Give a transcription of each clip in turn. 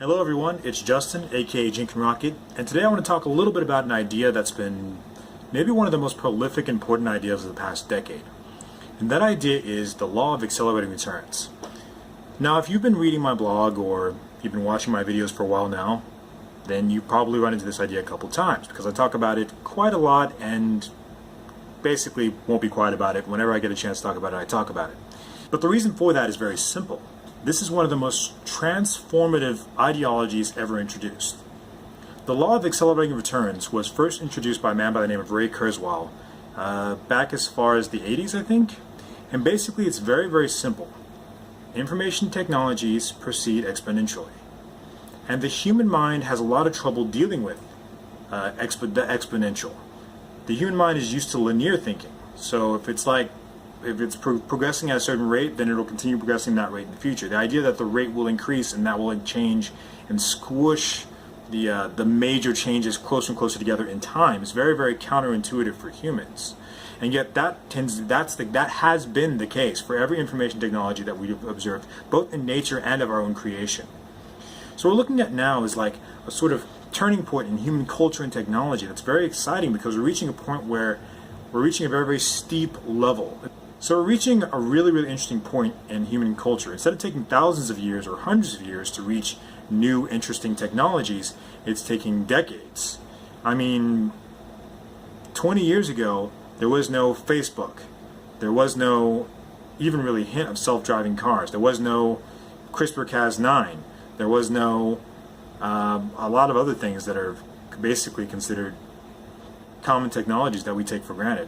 Hello everyone, it's Justin, aka Jinkin Rocket, and today I want to talk a little bit about an idea that's been maybe one of the most prolific and important ideas of the past decade. And that idea is the law of accelerating returns. Now, if you've been reading my blog or you've been watching my videos for a while now, then you probably run into this idea a couple times because I talk about it quite a lot and basically won't be quiet about it. Whenever I get a chance to talk about it, I talk about it. But the reason for that is very simple. This is one of the most transformative ideologies ever introduced. The law of accelerating returns was first introduced by a man by the name of Ray Kurzweil back as far as the 80s, I think. And basically it's very, very simple. Information technologies proceed exponentially. And the human mind has a lot of trouble dealing with the exponential. The human mind is used to linear thinking. So if it's progressing at a certain rate, then it'll continue progressing that rate in the future. The idea that the rate will increase and that will change and squish the major changes closer and closer together in time is very, very counterintuitive for humans. And yet that has been the case for every information technology that we've observed, both in nature and of our own creation. So what we're looking at now is like a sort of turning point in human culture and technology that's very exciting because we're reaching a point where we're reaching a very, very steep level. So we're reaching a really, really interesting point in human culture. Instead of taking thousands of years or hundreds of years to reach new, interesting technologies, it's taking decades. I mean, 20 years ago, there was no Facebook. There was no even really hint of self-driving cars. There was no CRISPR-Cas9. There was no a lot of other things that are basically considered common technologies that we take for granted.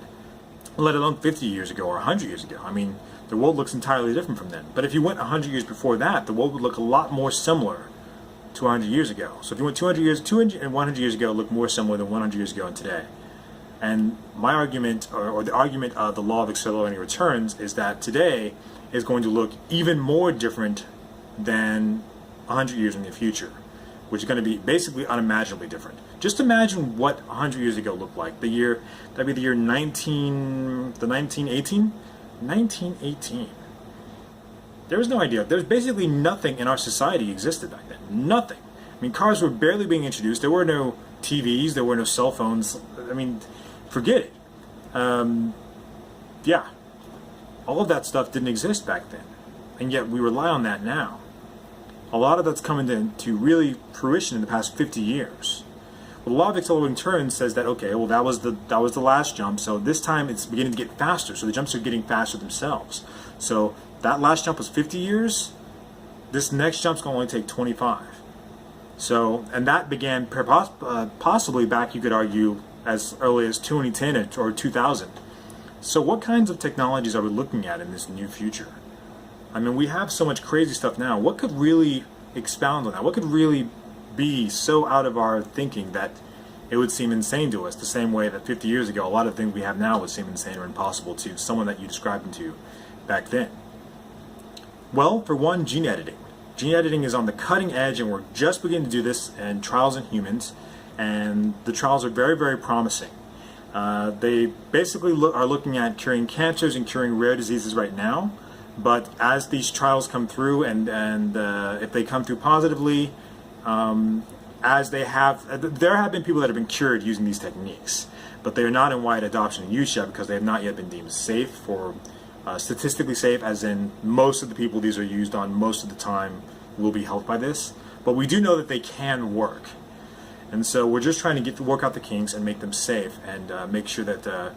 Let alone 50 years ago or 100 years ago. I mean, the world looks entirely different from then. But if you went 100 years before that, the world would look a lot more similar to 100 years ago. So if you went 200 and 100 years ago, it looked more similar than 100 years ago and today. And my argument, or the argument of the law of accelerating returns, is that today is going to look even more different than 100 years in the future, which is going to be basically unimaginably different. Just imagine what 100 years ago looked like. That'd be the year 1918? 1918. There was no idea. There's basically nothing in our society existed back then. Nothing. I mean, cars were barely being introduced. There were no TVs. There were no cell phones. I mean, forget it. Yeah. All of that stuff didn't exist back then. And yet we rely on that now. A lot of that's coming to really fruition in the past 50 years. Well, the law of accelerating returns says that, okay, well, that was the last jump, so this time it's beginning to get faster, so the jumps are getting faster themselves. So that last jump was 50 years, this next jump's going to only take 25. So, and that began possibly back, you could argue, as early as 2010 or 2000. So what kinds of technologies are we looking at in this new future? I mean, we have so much crazy stuff now. What could really expound on that? What could really be so out of our thinking that it would seem insane to us, the same way that 50 years ago, a lot of things we have now would seem insane or impossible to someone that you described them to back then? Well, for one, gene editing. Gene editing is on the cutting edge, and we're just beginning to do this in trials in humans, and the trials are very, very promising. They basically are looking at curing cancers and curing rare diseases right now. But as these trials come through, and if they come through positively, there have been people that have been cured using these techniques, but they are not in wide adoption and use yet because they have not yet been deemed safe, for statistically safe, as in most of the people these are used on most of the time will be helped by this. But we do know that they can work, and so we're just trying to work out the kinks and make them safe and make sure that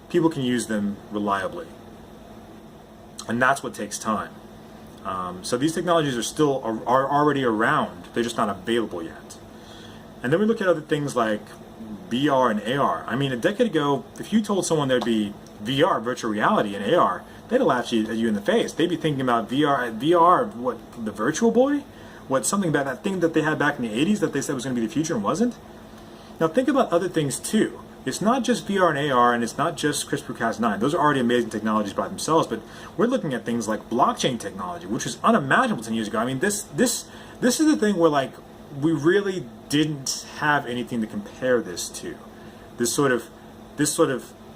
people can use them reliably, and that's what takes time. So these technologies are already around, they're just not available yet. And then we look at other things like VR and AR. I mean, a decade ago, if you told someone there'd be VR, virtual reality, and AR, they'd laugh at you in the face. They'd be thinking about VR, what, the Virtual Boy? What, something about that thing that they had back in the 80s that they said was going to be the future and wasn't? Now think about other things too. It's not just VR and AR, and it's not just CRISPR-Cas9. Those are already amazing technologies by themselves, but we're looking at things like blockchain technology, which was unimaginable 10 years ago. I mean, this is the thing where, like, we really didn't have anything to compare this to. This sort of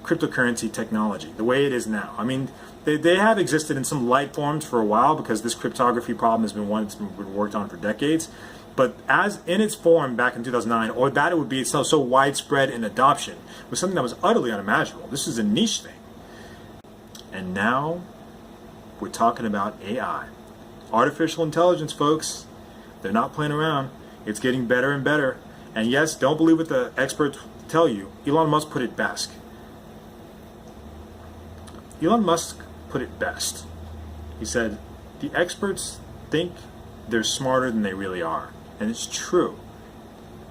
cryptocurrency technology, the way it is now. I mean, They have existed in some light forms for a while because this cryptography problem has been one that's been worked on for decades. But as in its form back in 2009, or that it would be so widespread in adoption, was something that was utterly unimaginable. This is a niche thing. And now we're talking about AI. Artificial intelligence, folks. They're not playing around. It's getting better and better. And yes, don't believe what the experts tell you. Elon Musk put it best. Elon Musk put it best. He said, the experts think they're smarter than they really are. And it's true.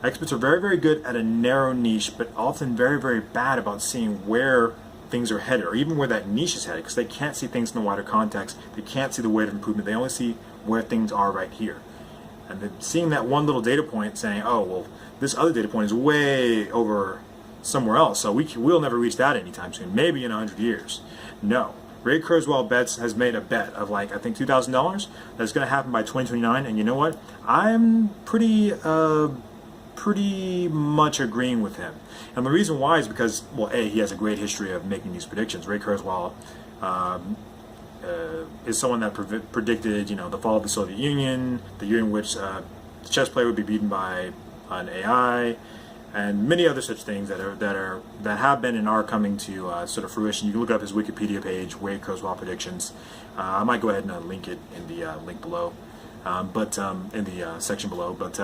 Experts are very, very good at a narrow niche, but often very, very bad about seeing where things are headed, or even where that niche is headed, because they can't see things in the wider context. They can't see the weight of improvement. They only see where things are right here. And then seeing that one little data point saying, oh, well, this other data point is way over somewhere else, so we'll never reach that anytime soon, maybe in 100 years. No. Ray Kurzweil has made a bet of like, I think $2,000 that's going to happen by 2029, and you know what? I'm pretty much agreeing with him. And the reason why is because, well, A, he has a great history of making these predictions. Ray Kurzweil is someone that predicted, the fall of the Soviet Union, the year in which the chess player would be beaten by an AI, and many other such things that have been and are coming to sort of fruition. You can look up his Wikipedia page, Ray Kurzweil predictions. I might go ahead and link it in the link below, but in the section below. But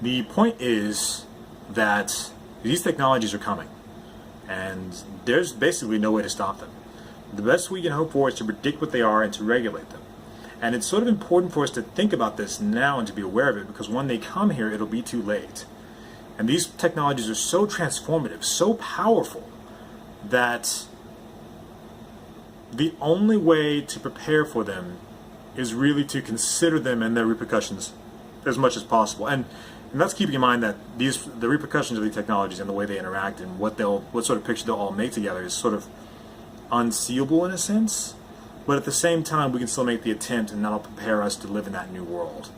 the point is that these technologies are coming, and there's basically no way to stop them. The best we can hope for is to predict what they are and to regulate them. And it's sort of important for us to think about this now and to be aware of it, because when they come here, it'll be too late. And these technologies are so transformative, so powerful, that the only way to prepare for them is really to consider them and their repercussions as much as possible. And that's keeping in mind that the repercussions of these technologies and the way they interact and what sort of picture they'll all make together is sort of unseeable in a sense. But at the same time, we can still make the attempt, and that'll prepare us to live in that new world.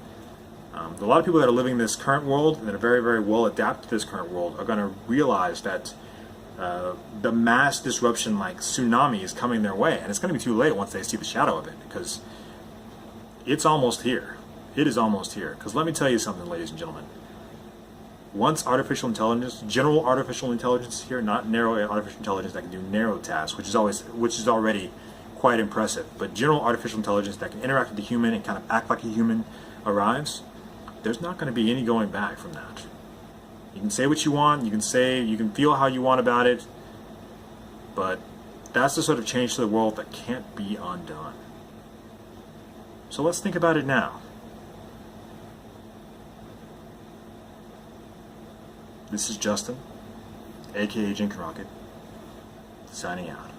A lot of people that are living in this current world and that are very, very well adapted to this current world are going to realize that the mass disruption like tsunami is coming their way, and it's going to be too late once they see the shadow of it, because it's almost here. It is almost here. Because let me tell you something, ladies and gentlemen. Once artificial intelligence, general artificial intelligence here, not narrow artificial intelligence that can do narrow tasks, which is already quite impressive, but general artificial intelligence that can interact with the human and kind of act like a human arrives, there's not going to be any going back from that. You can say what you want, you can feel how you want about it, but that's the sort of change to the world that can't be undone. So let's think about it now. This is Justin, aka Rocket, signing out.